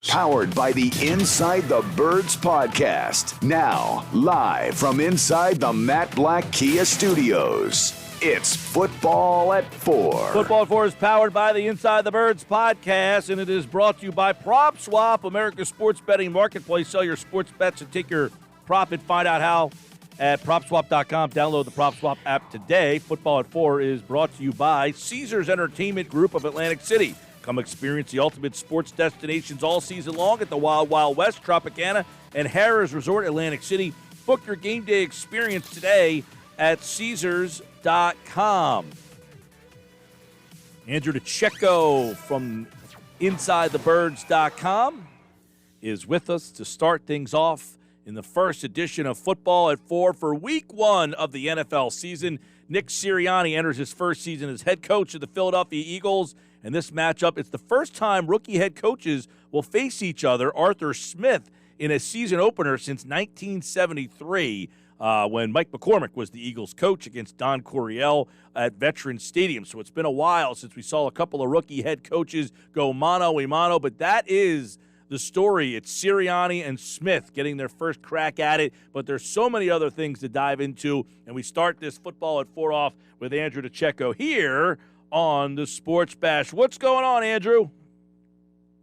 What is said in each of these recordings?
Powered by the Inside the Birds podcast. Now, live from inside the Matt Black Kia Studios. It's Football at 4. Football at 4 is powered by the Inside the Birds podcast, and it is brought to you by PropSwap, America's sports betting marketplace. Sell your sports bets and take your profit. Find out how at PropSwap.com. Download the PropSwap app today. Football at 4 is brought to you by Caesars Entertainment Group of Atlantic City. Come experience the ultimate sports destinations all season long at the Wild Wild West, Tropicana, and Harrah's Resort, Atlantic City. Book your game day experience today at Caesars.com. Andrew Dicecco from InsideTheBirds.com is with us to start things off in the first edition of Football at 4 for Week 1 of the NFL season. Nick Sirianni enters his first season as head coach of the Philadelphia Eagles. And this matchup, it's the first time rookie head coaches will face each other, Arthur Smith, in a season opener since 1973 when Mike McCormick was the Eagles coach against Don Coryell at Veterans Stadium. So it's been a while since we saw a couple of rookie head coaches go mano-a-mano, but that is the story. It's Sirianni and Smith getting their first crack at it, but there's so many other things to dive into, and we start this Football at 4 off with Andrew Dicecco here on the Sports Bash. What's going on, Andrew?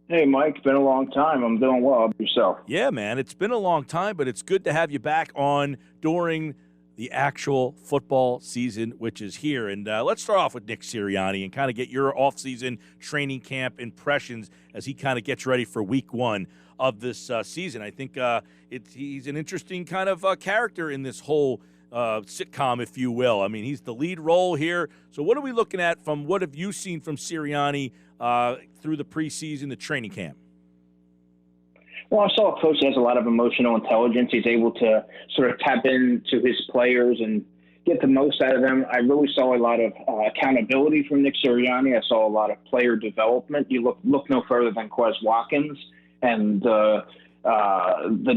Hey, Mike. It's been a long time. I'm doing well. How about yourself? Yeah, man. It's been a long time, but it's good to have you back on during the actual football season, which is here. And let's start off with Nick Sirianni and kind of get your offseason training camp impressions as he kind of gets ready for Week 1 of this season. I think he's an interesting kind of character in this whole sitcom, if you will. I mean, he's the lead role here. So what are we looking at from what have you seen from Sirianni through the preseason, the training camp? Well, I saw a coach that has a lot of emotional intelligence. He's able to sort of tap into his players and get the most out of them. I really saw a lot of accountability from Nick Sirianni. I saw a lot of player development. You look no further than Quez Watkins and the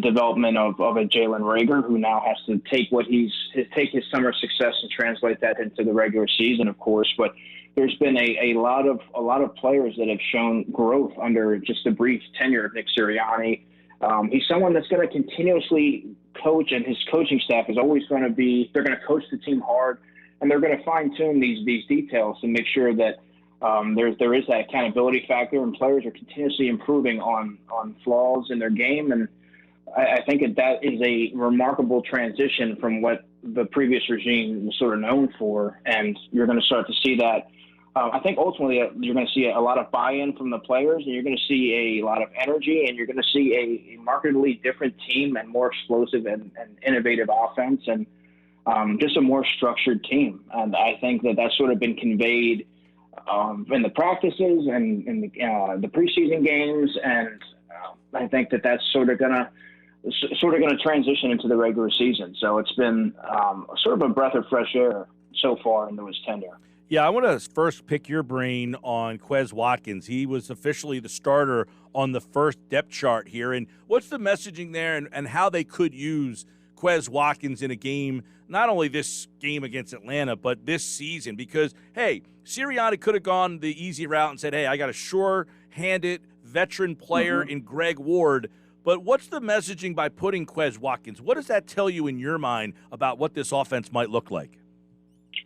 development of a Jalen Reagor, who now has to take his summer success and translate that into the regular season, of course. But there's been a lot of players that have shown growth under just a brief tenure of Nick Sirianni. He's someone that's going to continuously coach, and his coaching staff is always going to be. They're going to coach the team hard, and they're going to fine tune these details to make sure that there is that accountability factor, and players are continuously improving on flaws in their game. And I think that is a remarkable transition from what the previous regime was sort of known for. And you're going to start to see that. I think ultimately you're going to see a lot of buy-in from the players, and you're going to see a lot of energy, and you're going to see a markedly different team and more explosive and innovative offense, and just a more structured team. And I think that's sort of been conveyed in the practices and in the preseason games, and I think that's sort of going to transition into the regular season. So it's been sort of a breath of fresh air so far into his tenure. Yeah, I want to first pick your brain on Quez Watkins. He was officially the starter on the first depth chart here. And what's the messaging there and how they could use Quez Watkins in a game, not only this game against Atlanta, but this season? Because, hey, Sirianni could have gone the easy route and said, hey, I got a sure-handed veteran player in Greg Ward. But what's the messaging by putting Quez Watkins? What does that tell you in your mind about what this offense might look like?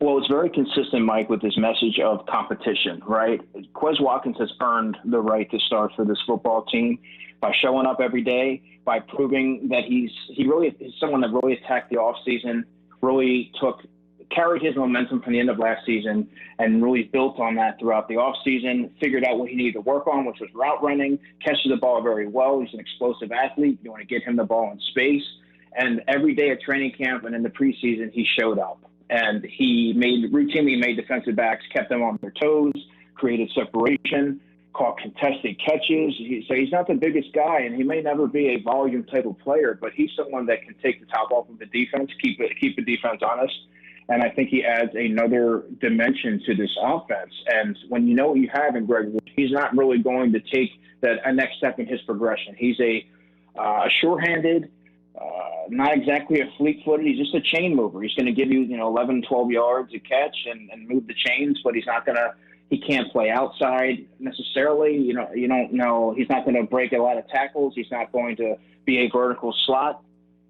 Well, it's very consistent, Mike, with this message of competition, right? Quez Watkins has earned the right to start for this football team by showing up every day, by proving that he really is someone that really attacked the offseason, really carried his momentum from the end of last season and really built on that throughout the offseason, figured out what he needed to work on, which was route running, catches the ball very well. He's an explosive athlete. You want to get him the ball in space. And every day at training camp and in the preseason, he showed up. And he routinely made defensive backs, kept them on their toes, created separation, caught contested catches. So he's not the biggest guy, and he may never be a volume type of player, but he's someone that can take the top off of the defense, keep the defense honest. And I think he adds another dimension to this offense. And when you know what you have in Greg Wood, he's not really going to take a next step in his progression. He's a sure-handed, not exactly a fleet-footed. He's just a chain mover. He's going to give you, 11, 12 yards a catch and move the chains, but he's not going to He can't play outside necessarily. You don't know. He's not going to break a lot of tackles. He's not going to be a vertical slot.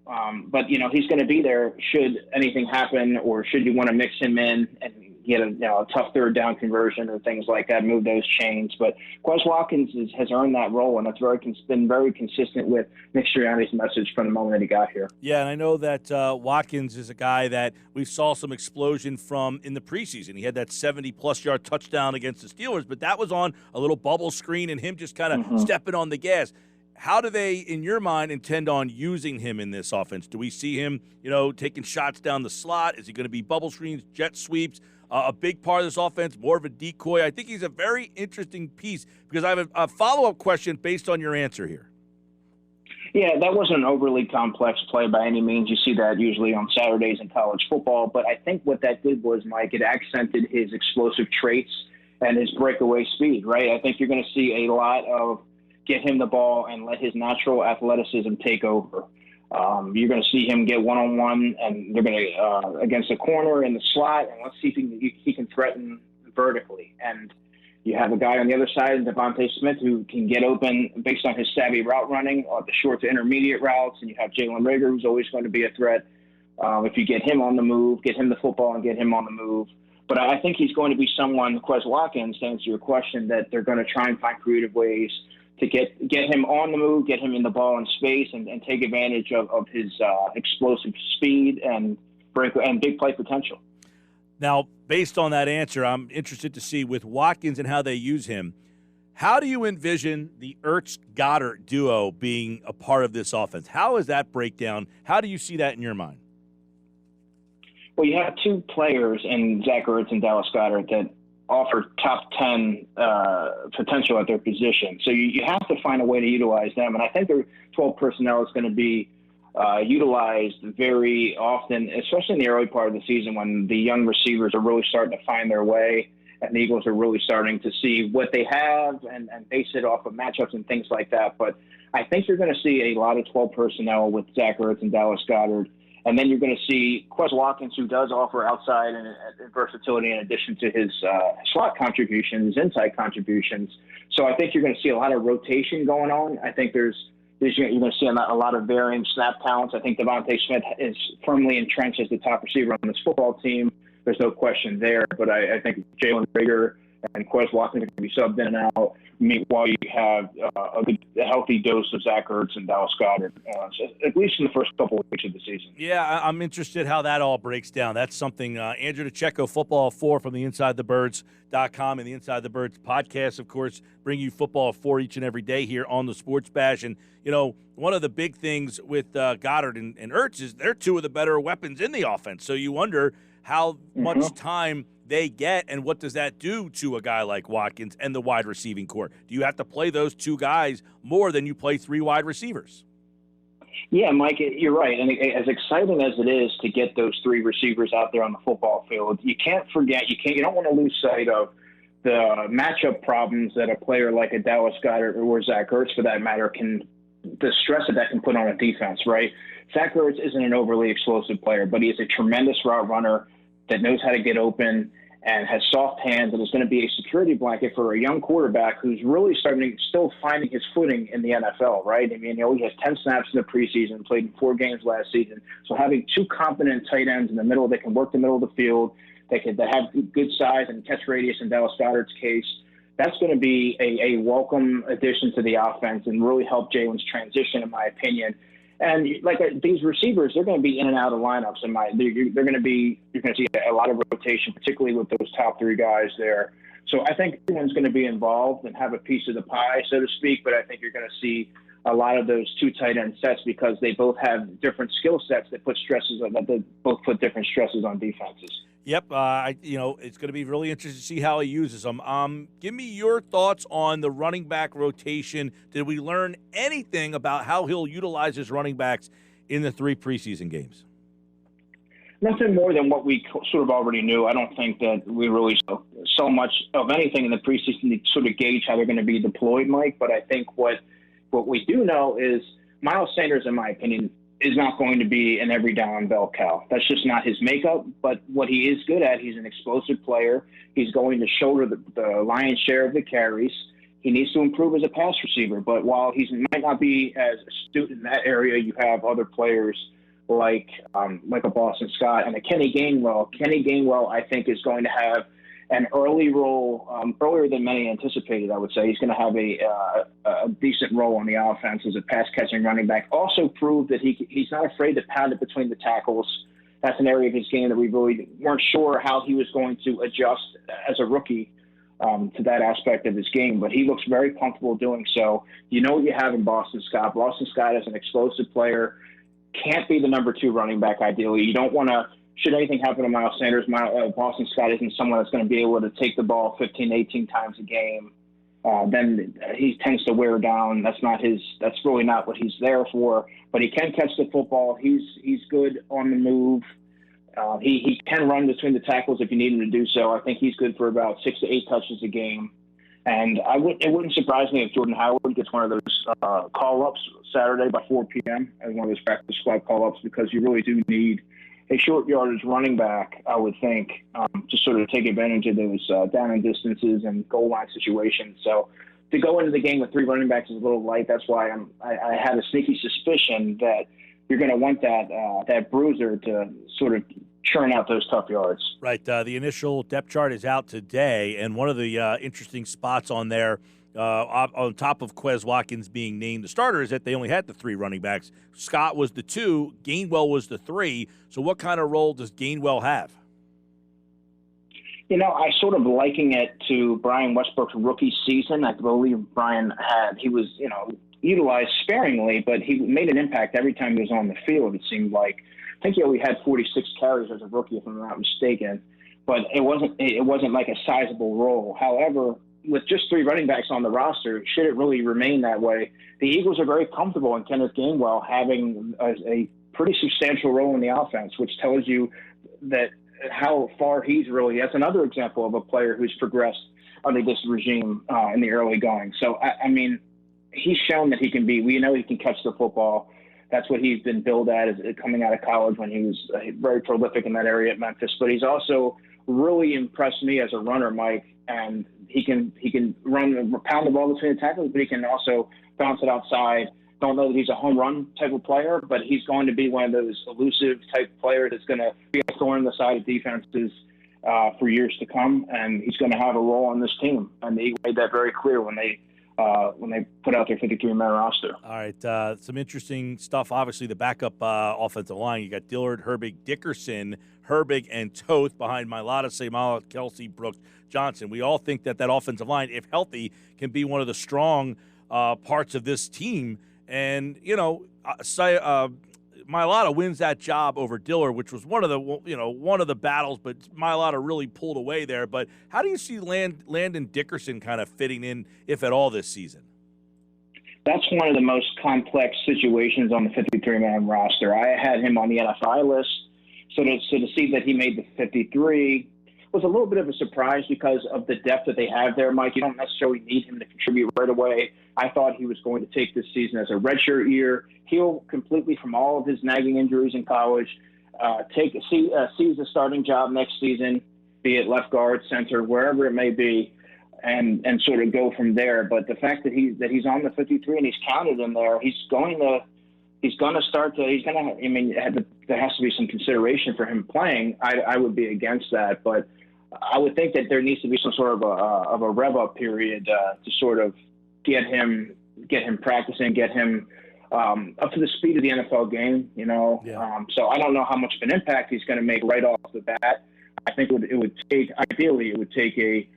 But he's going to be there should anything happen, or should you want to mix him in and get a tough third down conversion or things like that, move those chains. But Quez Watkins has earned that role, and it's been very consistent with Nick Sirianni's message from the moment that he got here. Yeah, and I know that Watkins is a guy that we saw some explosion from in the preseason. He had that 70-plus yard touchdown against the Steelers, but that was on a little bubble screen and him just kind of stepping on the gas. How do they, in your mind, intend on using him in this offense? Do we see him, taking shots down the slot? Is he going to be bubble screens, jet sweeps? A big part of this offense, more of a decoy. I think he's a very interesting piece because I have a follow-up question based on your answer here. Yeah, that wasn't an overly complex play by any means. You see that usually on Saturdays in college football. But I think what that did was, Mike, it accented his explosive traits and his breakaway speed, right? I think you're going to see a lot of get him the ball and let his natural athleticism take over. You're going to see him get one-on-one, and they're going to against the corner in the slot, and let's see if he can threaten vertically. And you have a guy on the other side, Devontae Smith, who can get open based on his savvy route running, the short to intermediate routes, and you have Jalen Reagor, who's always going to be a threat. If you get him on the move, get him the football and get him on the move. But I think he's going to be someone, Quez Watkins, to answer your question, that they're going to try and find creative ways to get him on the move, get him in the ball in space, and take advantage of his explosive speed and big play potential. Now, based on that answer, I'm interested to see with Watkins and how they use him, how do you envision the Ertz-Goddard duo being a part of this offense? How is that breakdown? How do you see that in your mind? Well, you have two players in Zach Ertz and Dallas Goedert that offer top 10 potential at their position. So you have to find a way to utilize them. And I think their 12 personnel is going to be utilized very often, especially in the early part of the season when the young receivers are really starting to find their way and the Eagles are really starting to see what they have and base it off of matchups and things like that. But I think you're going to see a lot of 12 personnel with Zach Ertz and Dallas Goedert. And then you're going to see Quez Watkins, who does offer outside and versatility in addition to his slot contributions, inside contributions. So I think you're going to see a lot of rotation going on. I think you're going to see a lot of varying snap counts. I think Devontae Smith is firmly entrenched as the top receiver on this football team. There's no question there. But I think Jalen Reagor and Quez Watkins are going to be subbed in and out while you have a healthy dose of Zach Ertz and Dallas Goedert, at least in the first couple of weeks of the season. Yeah, I'm interested how that all breaks down. That's something Andrew Dicecco, Football 4 from the InsideTheBirds.com and the Inside the Birds podcast, of course, bring you Football 4 each and every day here on the Sports Bash. And, one of the big things with Goddard and Ertz is they're two of the better weapons in the offense. So you wonder how much time they get, and what does that do to a guy like Watkins and the wide receiving core? Do you have to play those two guys more than you play three wide receivers? Yeah, Mike, you're right. And as exciting as it is to get those three receivers out there on the football field, you can't forget, you don't want to lose sight of the matchup problems that a player like a Dallas Goedert or Zach Ertz, for that matter, the stress that can put on a defense, right? Zach Ertz isn't an overly explosive player, but he is a tremendous route runner that knows how to get open and has soft hands and is going to be a security blanket for a young quarterback who's really still finding his footing in the NFL, right? I mean, he has 10 snaps in the preseason, played in 4 games last season. So having two competent tight ends in the middle that can work the middle of the field, that have good size and catch radius in Dallas Goedert's case, that's going to be a welcome addition to the offense and really help Jalen's transition, in my opinion. And these receivers, they're going to be in and out of lineups. You're going to see a lot of rotation, particularly with those top 3 guys there. So I think everyone's going to be involved and have a piece of the pie, so to speak. But I think you're going to see a lot of those 2 tight end sets because they both have different skill sets that both put different stresses on defenses. Yep, it's going to be really interesting to see how he uses them. Give me your thoughts on the running back rotation. Did we learn anything about how he'll utilize his running backs in the 3 preseason games? Nothing more than what we sort of already knew. I don't think that we really saw much of anything in the preseason to sort of gauge how they're going to be deployed, Mike. But I think what we do know is Miles Sanders, in my opinion, is not going to be an every down bell cow. That's just not his makeup. But what he is good at, he's an explosive player. He's going to shoulder the lion's share of the carries. He needs to improve as a pass receiver. But while he might not be as astute in that area, you have other players like a Boston Scott and a Kenny Gainwell. Kenny Gainwell, I think, is going to have an early role, earlier than many anticipated, I would say. He's going to have a decent role on the offense as a pass-catching running back. Also proved that he's not afraid to pound it between the tackles. That's an area of his game that we really weren't sure how he was going to adjust as a rookie to that aspect of his game. But he looks very comfortable doing so. You know what you have in Boston Scott. Boston Scott is an explosive player, can't be the number 2 running back ideally. You don't want to, should anything happen to Miles Sanders, Boston Scott isn't someone that's going to be able to take the ball 15, 18 times a game. Then he tends to wear down. That's really not what he's there for. But he can catch the football. He's good on the move. He can run between the tackles if you need him to do so. I think he's good for about 6 to 8 touches a game. And it wouldn't surprise me if Jordan Howard gets one of those call-ups Saturday by 4 p.m. as one of those practice squad call-ups, because you really do need a short yardage running back, I would think, to sort of take advantage of those down and distances and goal line situations. So to go into the game with 3 running backs is a little light. That's why I had a sneaky suspicion that you're going to want that bruiser to sort of churn out those tough yards. Right. The initial depth chart is out today, and one of the interesting spots on there, on top of Quez Watkins being named the starter, is that they only had the 3 running backs. Scott was the 2, Gainwell was the 3. So what kind of role does Gainwell have? You know, I sort of liken it to Brian Westbrook's rookie season. I believe he was, utilized sparingly, but he made an impact every time he was on the field, it seemed like. I think he only had 46 carries as a rookie, if I'm not mistaken, but it wasn't like a sizable role. However, with just 3 running backs on the roster, should it really remain that way, the Eagles are very comfortable in Kenneth Gainwell having a pretty substantial role in the offense, which tells you that how far that's another example of a player who's progressed under this regime in the early going. So, I mean, he's shown that he can we know he can catch the football. That's what he's been billed at coming out of college when he was very prolific in that area at Memphis. But he's also really impressed me as a runner, Mike, and he can pound the ball between the tackles, but he can also bounce it outside. Don't know that he's a home run type of player, but he's going to be one of those elusive type players that's going to be a thorn in the side of defenses for years to come, and he's going to have a role on this team. And they made that very clear when they put out their 53-man roster. All right, some interesting stuff. Obviously, the backup offensive line. You got Dillard, Herbig, Dickerson, Herbig, and Toth behind Mailata, Seumalo, Kelsey, Brooks, Johnson. We all think that offensive line, if healthy, can be one of the strong parts of this team. And, Mailata wins that job over Dillard, which was one of the battles, but Mailata really pulled away there. But how do you see Landon Dickerson kind of fitting in, if at all, this season? That's one of the most complex situations on the 53-man roster. I had him on the NFI list, so to see that he made the 53 was a little bit of a surprise because of the depth that they have there, Mike. You don't necessarily need him to contribute right away. I thought he was going to take this season as a redshirt year, heal completely from all of his nagging injuries in college, seize a starting job next season, be it left guard, center, wherever it may be, and sort of go from there. But the fact that he's on the 53 and he's counted in there, there has to be some consideration for him playing. I would be against that, but I would think that there needs to be some sort of a rev up period to sort of get him practicing, get him up to the speed of the NFL game. So I don't know how much of an impact he's going to make right off the bat. I think it would take a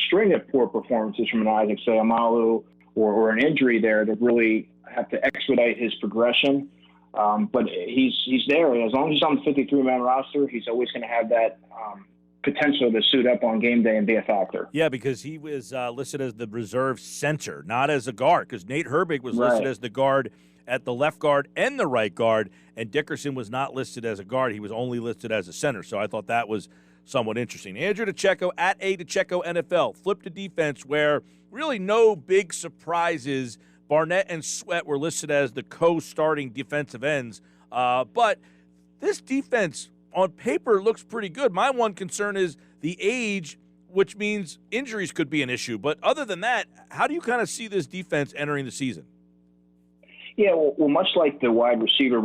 string of poor performances from an Isaac Seumalo or an injury there to really have to expedite his progression. But he's there. As long as he's on the 53-man roster, he's always going to have that potential to suit up on game day and be a factor. Yeah, because he was listed as the reserve center, not as a guard, because Nate Herbig was listed as the guard at the left guard and the right guard, and Dickerson was not listed as a guard. He was only listed as a center. So I thought that was somewhat interesting. Andrew Dicecco at A Dicecco NFL. Flip to defense, where really no big surprises, Barnett and Sweat were listed as the co-starting defensive ends. But this defense on paper looks pretty good. My one concern is the age, which means injuries could be an issue. But other than that, how do you kind of see this defense entering the season? Yeah, well, much like the wide receiver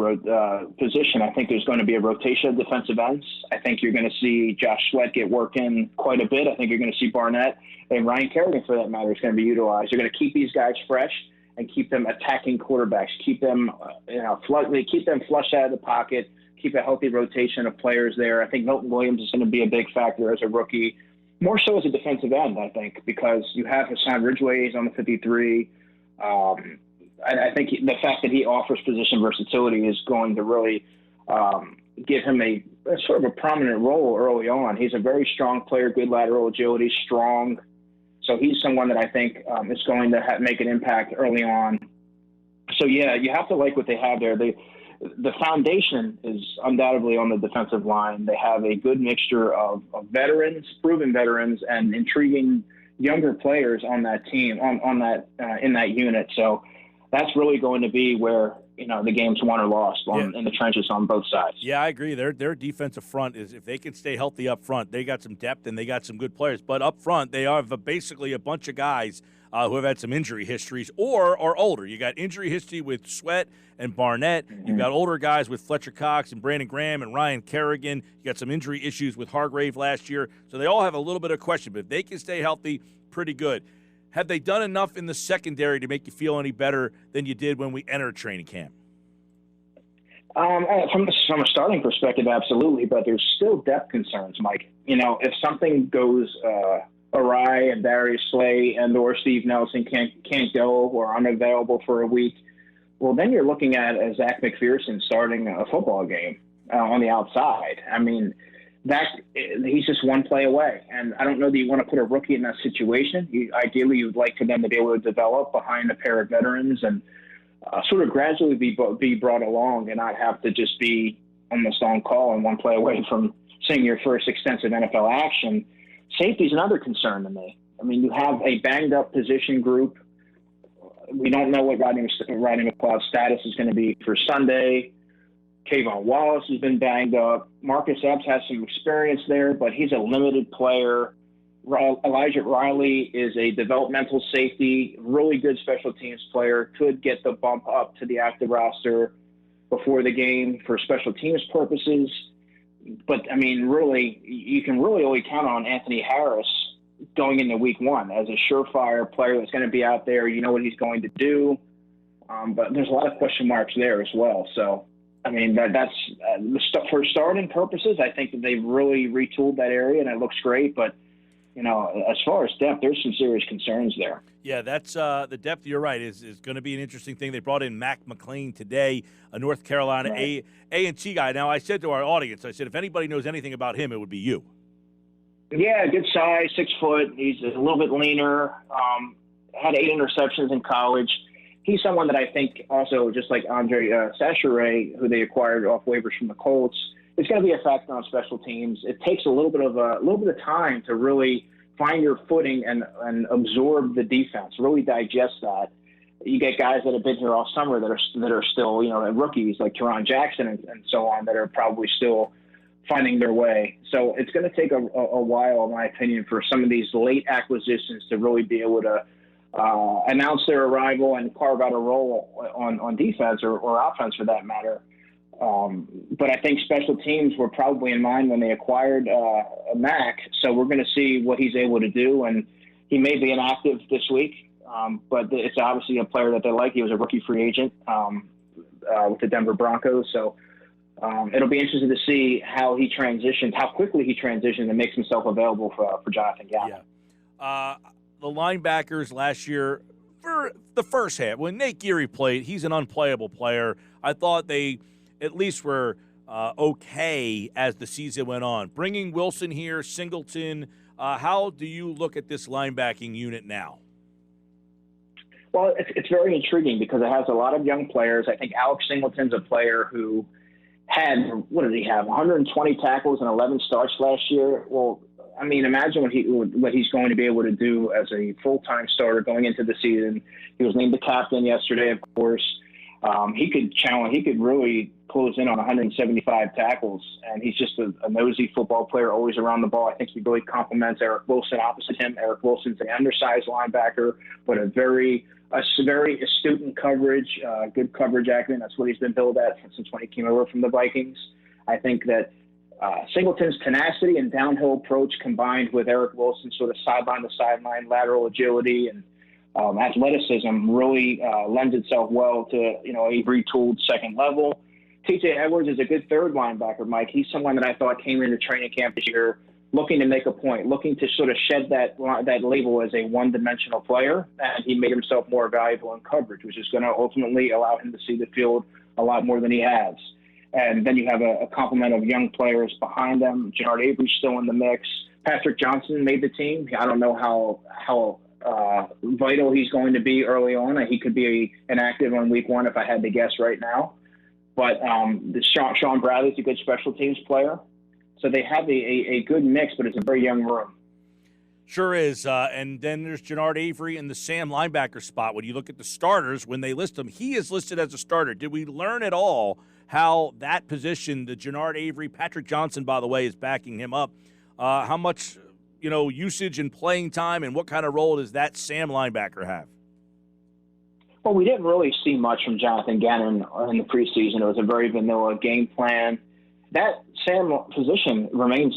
position, I think there's going to be a rotation of defensive ends. I think you're going to see Josh Sweat get work in quite a bit. I think you're going to see Barnett and Ryan Kerrigan, for that matter, is going to be utilized. You're going to keep these guys fresh and keep them attacking quarterbacks, keep them, keep them flushed out of the pocket, keep a healthy rotation of players there. I think Milton Williams is going to be a big factor as a rookie, more so as a defensive end, I think, because you have Hassan Ridgway on the 53. I think the fact that he offers position versatility is going to really give him a sort of a prominent role early on. He's a very strong player, good lateral agility, strong. So he's someone that I think is going to make an impact early on. So, yeah, you have to like what they have there. The foundation is undoubtedly on the defensive line. They have a good mixture of veterans, proven veterans, and intriguing younger players on that team, in that unit. So that's really going to be where, the game's won or lost in the trenches on both sides. Yeah, I agree. Their defensive front is, if they can stay healthy up front, they got some depth and they got some good players. But up front, they have basically a bunch of guys who have had some injury histories or are older. You got injury history with Sweat and Barnett. Mm-hmm. You've got older guys with Fletcher Cox and Brandon Graham and Ryan Kerrigan. You got some injury issues with Hargrave last year. So they all have a little bit of question. But if they can stay healthy, pretty good. Have they done enough in the secondary to make you feel any better than you did when we entered training camp? From a starting perspective, absolutely, but there's still depth concerns, Mike. If something goes awry and Darius Slay and or Steve Nelson can't go or are unavailable for a week, well, then you're looking at Zach McPherson starting a football game on the outside. I mean, he's just one play away, and I don't know that you want to put a rookie in that situation. Ideally, you'd like for them to be able to develop behind a pair of veterans and sort of gradually be brought along and not have to just be almost on call and one play away from seeing your first extensive NFL action. Safety is another concern to me. I mean, you have a banged-up position group. We don't know what Rodney McLeod's status is going to be for Sunday. Kayvon Wallace has been banged up. Marcus Epps has some experience there, but he's a limited player. Elijah Riley is a developmental safety, really good special teams player, could get the bump up to the active roster before the game for special teams purposes. But, I mean, really, you can really only count on Anthony Harris going into week one as a surefire player that's going to be out there. You know what he's going to do. But there's a lot of question marks there as well. So, I mean, that's for starting purposes, I think that they've really retooled that area, and it looks great. But, as far as depth, there's some serious concerns there. Yeah, that's the depth, you're right, is going to be an interesting thing. They brought in Mac McLean today, a North Carolina A&T guy. Now, I said to our audience, if anybody knows anything about him, it would be you. Yeah, good size, 6 foot. He's a little bit leaner, had 8 interceptions in college. He's someone that I think also, just like Andre Sachere, who they acquired off waivers from the Colts, is going to be a factor on special teams. It takes a little bit of time to really find your footing and absorb the defense, really digest that. You get guys that have been here all summer that are still, rookies like Teron Jackson and so on that are probably still finding their way. So it's going to take a while, in my opinion, for some of these late acquisitions to really be able to announce their arrival and carve out a role on defense or offense for that matter. But I think special teams were probably in mind when they acquired Mac. So we're going to see what he's able to do. And he may be inactive this week, but it's obviously a player that they like. He was a rookie free agent with the Denver Broncos. So it'll be interesting to see how quickly he transitions and makes himself available for Jonathan Gannon. Yeah. The linebackers last year, for the first half, when Nate Geary played, he's an unplayable player. I thought they at least were okay as the season went on. Bringing Wilson here, Singleton, how do you look at this linebacking unit now? Well, it's very intriguing because it has a lot of young players. I think Alex Singleton's a player who had, 120 tackles and 11 starts last year. Well, I mean, imagine what he's going to be able to do as a full-time starter going into the season. He was named the captain yesterday, of course. He could really close in on 175 tackles, and he's just a nosy football player, always around the ball. I think he really complements Eric Wilson opposite him. Eric Wilson's an undersized linebacker, but a very astute in coverage, good coverage acumen. That's what he's been billed at since when he came over from the Vikings. I think that Singleton's tenacity and downhill approach combined with Eric Wilson's sort of sideline-to-sideline lateral agility and athleticism really lends itself well to, a retooled second level. TJ Edwards is a good third linebacker, Mike. He's someone that I thought came into training camp this year looking to make a point, looking to sort of shed that label as a one-dimensional player, and he made himself more valuable in coverage, which is going to ultimately allow him to see the field a lot more than he has. And then you have a complement of young players behind them. Jannard Avery's still in the mix. Patrick Johnson made the team. I don't know how vital he's going to be early on. He could be inactive on week one if I had to guess right now. But Sean Bradley's a good special teams player. So they have a good mix, but it's a very young room. Sure is. And then there's Jannard Avery in the Sam linebacker spot. When you look at the starters, when they list him, he is listed as a starter. Did we learn at all how that position, the Jannard Avery, Patrick Johnson, by the way, is backing him up? How much, usage and playing time, and what kind of role does that Sam linebacker have? Well, we didn't really see much from Jonathan Gannon in the preseason. It was a very vanilla game plan. That Sam position remains,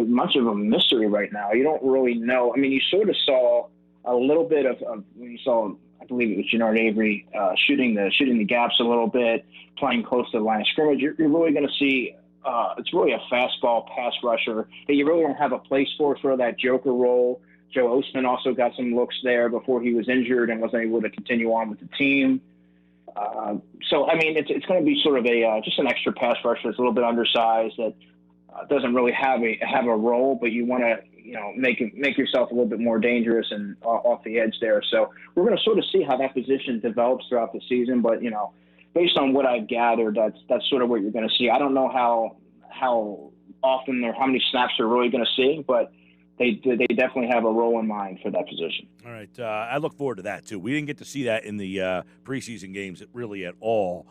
much of a mystery right now. You don't really know. I mean, you sort of saw a little bit of when you saw, I believe it was Jannard Avery shooting the gaps a little bit, playing close to the line of scrimmage. You're really going to see it's really a fastball pass rusher that you really don't have a place for that joker role. Joe Ostman also got some looks there before he was injured and wasn't able to continue on with the team. So, I mean, it's going to be sort of just an extra pass rusher that's a little bit undersized that doesn't really have a role, but you want to, make yourself a little bit more dangerous and off the edge there. So we're going to sort of see how that position develops throughout the season. But, based on what I've gathered, that's sort of what you're going to see. I don't know how often or how many snaps they're really going to see, but they definitely have a role in mind for that position. All right. I look forward to that, too. We didn't get to see that in the preseason games really at all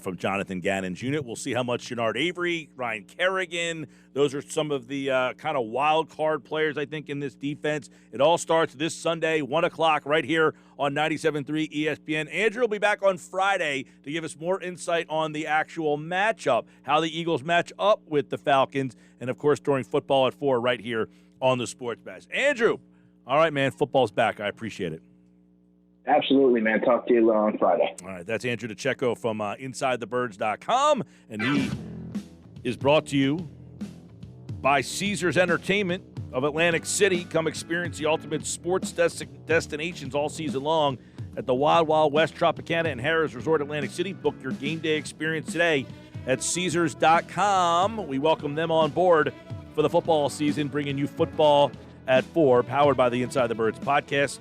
from Jonathan Gannon's unit. We'll see how much Jannard Avery, Ryan Kerrigan, those are some of the kind of wild card players, I think, in this defense. It all starts this Sunday, 1 o'clock, right here on 97.3 ESPN. Andrew will be back on Friday to give us more insight on the actual matchup, how the Eagles match up with the Falcons, and, of course, during football at 4 right here on the Sports Bash. Andrew, all right, man, football's back. I appreciate it. Absolutely, man. Talk to you on Friday. All right, that's Andrew Dicecco from InsideTheBirds.com, and he is brought to you by Caesars Entertainment of Atlantic City. Come experience the ultimate sports destinations all season long at the Wild Wild West Tropicana and Harrah's Resort Atlantic City. Book your game day experience today at Caesars.com. We welcome them on board for the football season, bringing you football at 4, powered by the Inside the Birds podcast.